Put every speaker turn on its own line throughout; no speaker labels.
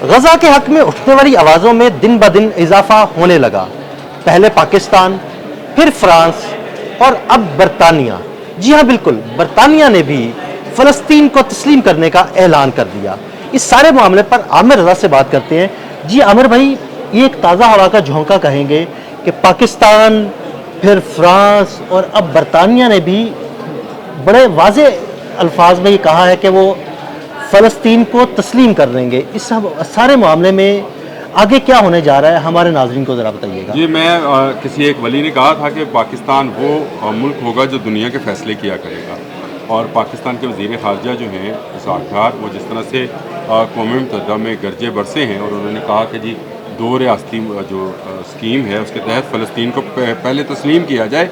غزہ کے حق میں اٹھنے والی آوازوں میں دن بدن اضافہ ہونے لگا. پہلے پاکستان، پھر فرانس اور اب برطانیہ. جی ہاں بالکل، برطانیہ نے بھی فلسطین کو تسلیم کرنے کا اعلان کر دیا. اس سارے معاملے پر عامر رضا سے بات کرتے ہیں. جی عامر بھائی، یہ ایک تازہ ہوا کا جھونکا کہیں گے کہ پاکستان، پھر فرانس اور اب برطانیہ نے بھی بڑے واضح الفاظ میں یہ کہا ہے کہ وہ فلسطین کو تسلیم کر دیں گے. اس سارے معاملے میں آگے کیا ہونے جا رہا ہے، ہمارے ناظرین کو ذرا بتائیے گا.
جی، میں کسی ایک ولی نے کہا تھا کہ پاکستان وہ ملک ہوگا جو دنیا کے فیصلے کیا کرے گا، اور پاکستان کے وزیر خارجہ جو ہیں اسحاق ڈار، وہ جس طرح سے قوم متحدہ میں گرجے برسے ہیں، اور انہوں نے کہا کہ جی 2 ریاستی جو اسکیم ہے اس کے تحت فلسطین کو پہلے تسلیم کیا جائے،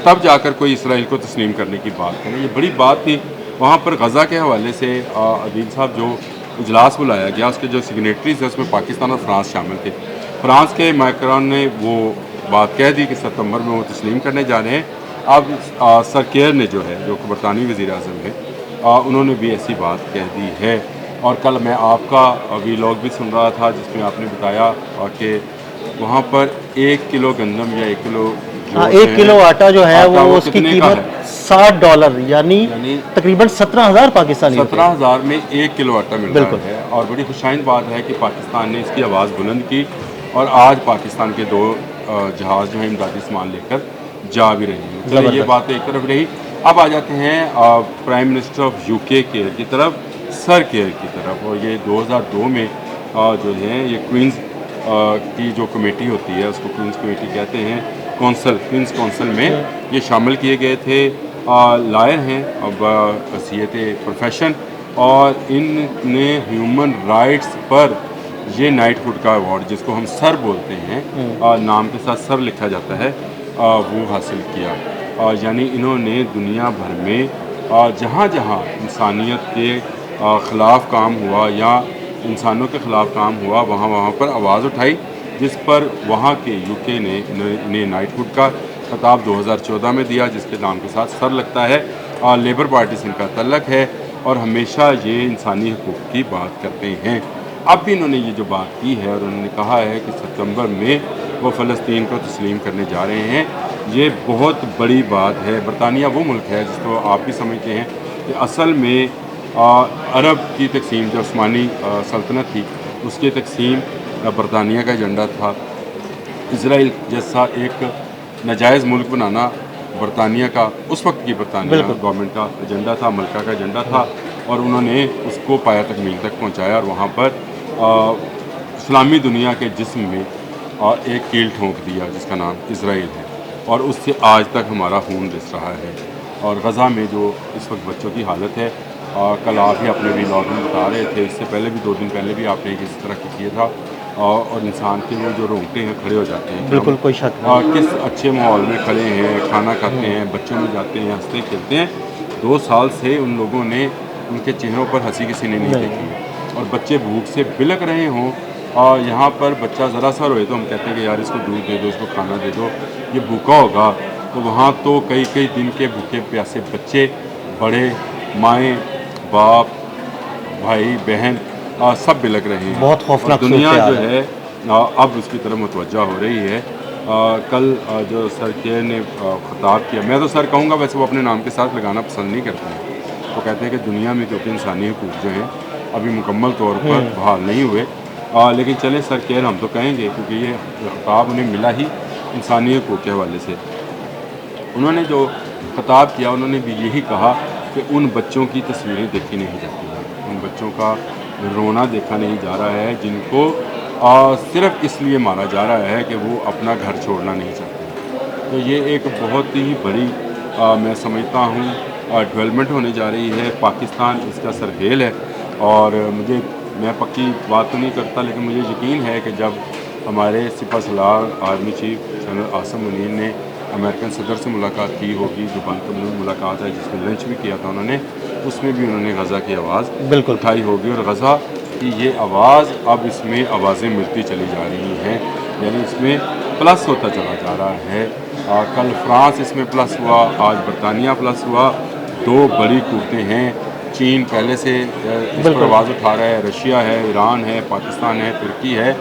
تب جا کر کوئی اسرائیل کو تسلیم کرنے کی بات کرے. یہ بڑی بات تھی. وہاں پر غزہ کے حوالے سے عدیل صاحب جو اجلاس بلایا گیا، اس کے جو سگنیٹریز ہیں اس میں پاکستان اور فرانس شامل تھے. فرانس کے مائکرون نے وہ بات کہہ دی کہ ستمبر میں وہ تسلیم کرنے جا رہے ہیں. اب سر کیئر نے جو ہے، جو کہ برطانوی وزیر اعظم ہے، انہوں نے بھی ایسی بات کہہ دی ہے. اور کل میں آپ کا ویلاگ بھی سن رہا تھا جس میں آپ نے بتایا کہ وہاں پر 1 کلو گندم یا 1 کلو
1 کلو آٹا جو ہے وہ اس کی قیمت $60 یعنی تقریباً 17,000 پاکستانی.
17,000 میں 1 کلو آٹا مل رہا ہے. اور بڑی خوشائند بات ہے کہ پاکستان نے اس کی آواز بلند کی، اور آج پاکستان کے 2 جہاز جو ہیں امدادی سامان لے کر جا بھی رہے ہیں. چلیے یہ بات ایک طرف رہی. اب آ جاتے ہیں پرائم منسٹر آف UK کی طرف، سر کیئر کی طرف. اور یہ 2002 میں جو ہے یہ کوئنز کی جو کمیٹی ہوتی ہے، اس کو کوئنز کمیٹی کہتے ہیں، کوئنز کونسل میں یہ شامل کیے گئے تھے. لائر ہیں اب حیثیت پروفیشن، اور ان نے ہیومن رائٹس پر یہ نائٹ ہوڈ کا ایوارڈ، جس کو ہم سر بولتے ہیں، نام کے ساتھ سر لکھا جاتا ہے، وہ حاصل کیا. یعنی انہوں نے دنیا بھر میں جہاں جہاں انسانیت کے خلاف کام ہوا یا انسانوں کے خلاف کام ہوا، وہاں پر آواز اٹھائی، جس پر وہاں کے UK نے نائٹ ہوڈ کا خطاب 2014 میں دیا، جس کے نام کے ساتھ سر لگتا ہے. لیبر پارٹی سے ان کا تعلق ہے اور ہمیشہ یہ انسانی حقوق کی بات کرتے ہیں. اب بھی انہوں نے یہ جو بات کی ہے، اور انہوں نے کہا ہے کہ ستمبر میں وہ فلسطین کو تسلیم کرنے جا رہے ہیں. یہ بہت بڑی بات ہے. برطانیہ وہ ملک ہے جس کو آپ بھی سمجھتے ہیں کہ اصل میں عرب کی تقسیم، جو عثمانی سلطنت تھی، اس کی تقسیم برطانیہ کا ایجنڈا تھا. اسرائیل جیسا ایک ناجائز ملک بنانا برطانیہ کا، اس وقت کی برطانیہ گورنمنٹ کا ایجنڈا تھا، ملکہ کا ایجنڈا تھا، اور انہوں نے اس کو پایہ تکمیل تک پہنچایا. اور وہاں پر اسلامی دنیا کے جسم میں ایک کیل ٹھونک دیا جس کا نام اسرائیل ہے، اور اس سے آج تک ہمارا خون رس رہا ہے. اور غزہ میں جو اس وقت بچوں کی حالت ہے، کل آپ ہی اپنے ویلاگ میں بتا رہے تھے، اس سے پہلے بھی 2 دن پہلے بھی آپ نے اس طرح کی کیا تھا، اور انسان کے وہ جو رونگٹے ہیں کھڑے ہو جاتے ہیں.
بالکل کوئی شک نہیں.
کس اچھے ماحول میں کھڑے ہیں، کھانا کھاتے ہیں، بچوں میں جاتے ہیں، ہنستے کھیلتے ہیں. 2 سال سے ان لوگوں نے، ان کے چہروں پر ہنسی کسی نے نہیں دیکھی، اور بچے بھوک سے بلک رہے ہوں. اور یہاں پر بچہ ذرا سا روئے تو ہم کہتے ہیں کہ یار اس کو دودھ دے دو، اس کو کھانا دے دو، یہ بھوکا ہوگا. تو وہاں تو کئی دن کے بھوکے پیاسے بچے، بڑے، مائیں، باپ، بھائی، بہن، سب بلک رہے ہیں.
بہت خوفناک
دنیا جو ہے اب اس کی طرف متوجہ ہو رہی ہے. کل جو سر کیئر نے خطاب کیا، میں تو سر کہوں گا، ویسے وہ اپنے نام کے ساتھ لگانا پسند نہیں کرتے ہیں. وہ کہتے ہیں کہ دنیا میں کیونکہ انسانی حقوق جو ہیں ابھی مکمل طور پر بحال نہیں ہوئے. لیکن چلیں سر کیئر ہم تو کہیں گے، کیونکہ یہ خطاب انہیں ملا ہی انسانی حقوق کے حوالے سے. انہوں نے جو خطاب کیا، انہوں نے بھی یہی کہا کہ ان بچوں کی تصویریں دیکھی نہیں جاتی ہیں، ان بچوں کا رونا دیکھا نہیں جا رہا ہے، جن کو صرف اس لیے مارا جا رہا ہے کہ وہ اپنا گھر چھوڑنا نہیں چاہتے. تو یہ ایک بہت ہی بڑی میں سمجھتا ہوں ڈیولپمنٹ ہونے جا رہی ہے. پاکستان اس کا سرحیل ہے، اور میں پکی بات تو نہیں کرتا، لیکن مجھے یقین ہے کہ جب ہمارے سپہ سالار army chief general Asim Munir نے امریکن صدر سے ملاقات کی ہوگی، جو بند کمرے ملاقات ہے جس میں لنچ بھی کیا تھا انہوں نے، اس میں بھی انہوں نے غزہ کی آواز اٹھائی ہوگی. اور غزہ کی یہ آواز اب اس میں آوازیں ملتی چلی جا رہی ہیں، یعنی اس میں پلس ہوتا چلا جا رہا ہے. کل فرانس اس میں پلس ہوا، آج برطانیہ پلس ہوا. 2 بڑی قوتیں ہیں چین پہلے سے اس پر آواز اٹھا رہا ہے، رشیا ہے، ایران ہے، پاکستان ہے، ترکی ہے.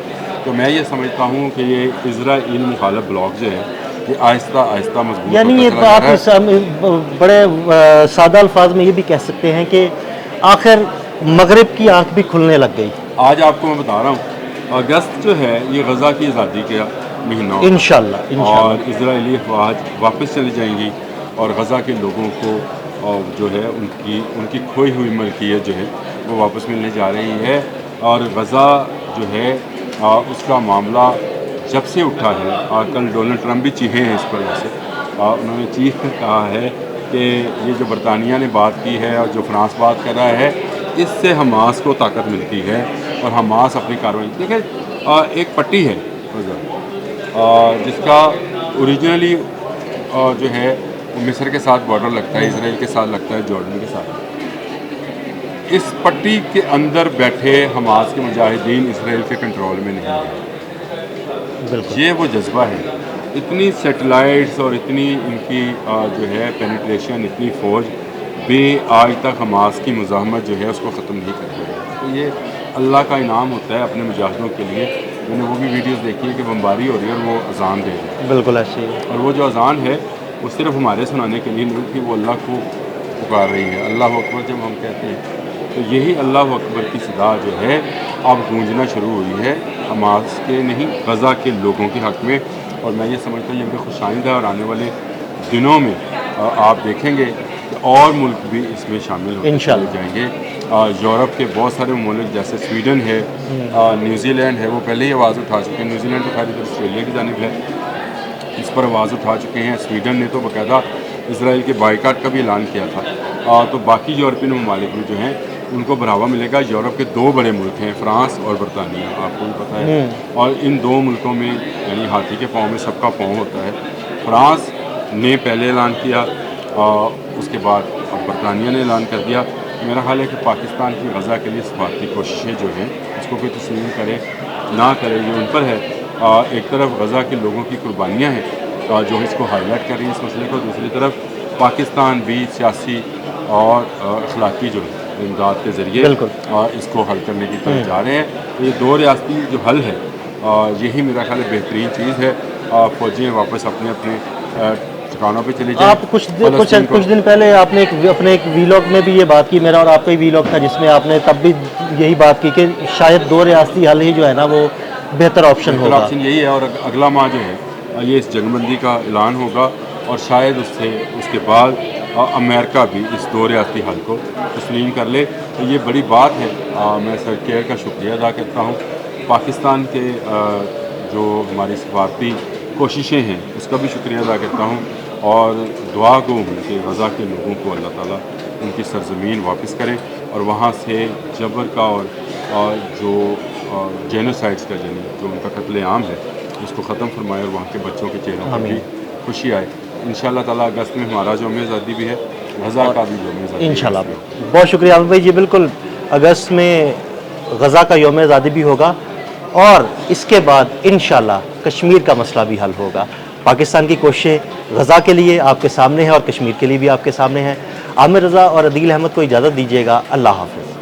تو میں یہ سمجھتا ہوں کہ یہ اسرائیل مخالف بلاک جو ہے یہ آہستہ آہستہ مضبوط
یعنی
ہوتا
یہ
چلا جا
آپ
رہا ہے.
بڑے سادہ الفاظ میں یہ بھی کہہ سکتے ہیں کہ آخر مغرب کی آنکھ بھی کھلنے لگ گئی.
آج آپ کو میں بتا رہا ہوں اگست جو ہے یہ غزہ کی آزادی کا مہینہ ہوگا
انشاءاللہ
اور اسرائیلی افواج واپس چلی جائیں گی اور غزہ کے لوگوں کو جو ہے ان کی کھوئی ہوئی ملکیت جو ہے وہ واپس ملنے جا رہی ہے. اور غزہ جو ہے اس کا معاملہ جب سے اٹھا ہے کل ڈونلڈ ٹرمپ بھی چیخے ہیں اس پر. ویسے انہوں نے چیخ کر کہا ہے کہ یہ جو برطانیہ نے بات کی ہے اور جو فرانس بات کر رہا ہے اس سے حماس کو طاقت ملتی ہے اور حماس اپنی کارروائی. دیکھیں ایک پٹی ہے جس کا اوریجنلی جو ہے وہ مصر کے ساتھ بارڈر لگتا ہے، اسرائیل کے ساتھ لگتا ہے، جارڈن کے ساتھ. اس پٹی کے اندر بیٹھے حماس کے مجاہدین اسرائیل کے کنٹرول میں نہیں ہیں. یہ وہ جذبہ ہے. اتنی سیٹلائٹس اور اتنی ان کی جو ہے پینیٹریشن، اتنی فوج بھی آج تک حماس کی مزاحمت جو ہے اس کو ختم نہیں کر پائی. تو یہ اللہ کا انعام ہوتا ہے اپنے مجاہدوں کے لیے. میں نے وہ بھی ویڈیوز دیکھی ہے کہ بمباری ہو رہی ہے اور وہ اذان دے رہے ہیں.
بالکل ایسے ہی.
اور وہ جو اذان ہے وہ صرف ہمارے سنانے کے لیے نہیں کہ وہ اللہ کو پکار رہی ہے. اللہ اکبر جب ہم کہتے ہیں تو یہی اللہ اکبر کی صدا جو ہے اب گونجنا شروع ہوئی ہے حماس کے نہیں غزہ کے لوگوں کے حق میں. اور میں یہ سمجھتا ہوں یہ بڑی خوش آئندہ ہے اور آنے والے دنوں میں آپ دیکھیں گے کہ اور ملک بھی اس میں شامل ہوتے چلے جائیں گے. یورپ کے بہت سارے ممالک جیسے سویڈن ہے، نیوزی لینڈ ہے، وہ پہلے ہی آواز اٹھا چکے ہیں. نیوزی لینڈ تو خالی آسٹریلیا کی جانب ہے، اس پر آواز اٹھا چکے ہیں. سویڈن نے تو باقاعدہ اسرائیل کے بائیکاٹ کا بھی اعلان کیا تھا. تو باقی یورپین ممالک بھی جو ہیں ان کو بڑھاوا ملے گا. یورپ کے دو بڑے ملک ہیں فرانس اور برطانیہ، آپ کو بھی پتہ ہے. اور ان دو ملکوں میں یعنی ہاتھی کے پاؤں میں سب کا پاؤں ہوتا ہے. فرانس نے پہلے اعلان کیا، اس کے بعد برطانیہ نے اعلان کر دیا. میرا خیال ہے کہ پاکستان کی غزہ کے لیے سفارتی کوششیں جو ہیں اس کو کوئی تسلیم کرے نہ کرے یہ ان پر ہے. ایک طرف غزہ کے لوگوں کی قربانیاں ہیں جو اس کو ہائی لائٹ کر رہی ہیں اس مسئلے کو، دوسری طرف پاکستان بھی سیاسی اور اخلاقی جو ہے امداد کے ذریعے اس کو حل کرنے کی طرف جا رہے ہیں. یہ دو ریاستی جو حل ہے یہی میرا خیال ہے بہترین چیز ہے. فوجیں واپس اپنے اپنے ٹھکانوں پہ چلی جائیں.
آپ کچھ دن پہلے آپ نے اپنے ایک ویلاگ میں بھی یہ بات کی، میرا اور آپ کا ہی ویلاگ تھا جس میں آپ نے تب بھی یہی بات کی کہ شاید دو ریاستی حل ہی جو ہے نا وہ بہتر آپشن ہوگا.
آپشن یہی ہے اور اگلا ماہ جو ہے یہ اس جنگ بندی کا اعلان ہوگا اور شاید اس کے بعد امریکہ بھی اس دو ریاستی حل کو تسلیم کر لے. تو یہ بڑی بات ہے. میں سر کیئر کا شکریہ ادا کرتا ہوں. پاکستان کے جو ہماری سفارتی کوششیں ہیں اس کا بھی شکریہ ادا کرتا ہوں اور دعا گو ہوں کہ غزہ کے لوگوں کو اللہ تعالیٰ ان کی سرزمین واپس کرے اور وہاں سے جبر کا اور جو جینوسائڈس کا جو ان کا قتل عام ہے اس کو ختم فرمائے اور وہاں کے بچوں کے چہروں پر بھی خوشی آئے. انشاءاللہ تعالیٰ اگست میں ہمارا یوم آزادی بھی ہے، غزہ کا بھی یوم آزادی
انشاءاللہ. بہت شکریہ عامر بھائی. جی بالکل اگست میں غزہ کا یوم آزادی بھی ہوگا اور اس کے بعد انشاءاللہ کشمیر کا مسئلہ بھی حل ہوگا. پاکستان کی کوششیں غزہ کے لیے آپ کے سامنے ہیں اور کشمیر کے لیے بھی آپ کے سامنے ہیں. عامر رضا اور عدیل احمد کو اجازت دیجیے گا. اللہ حافظ.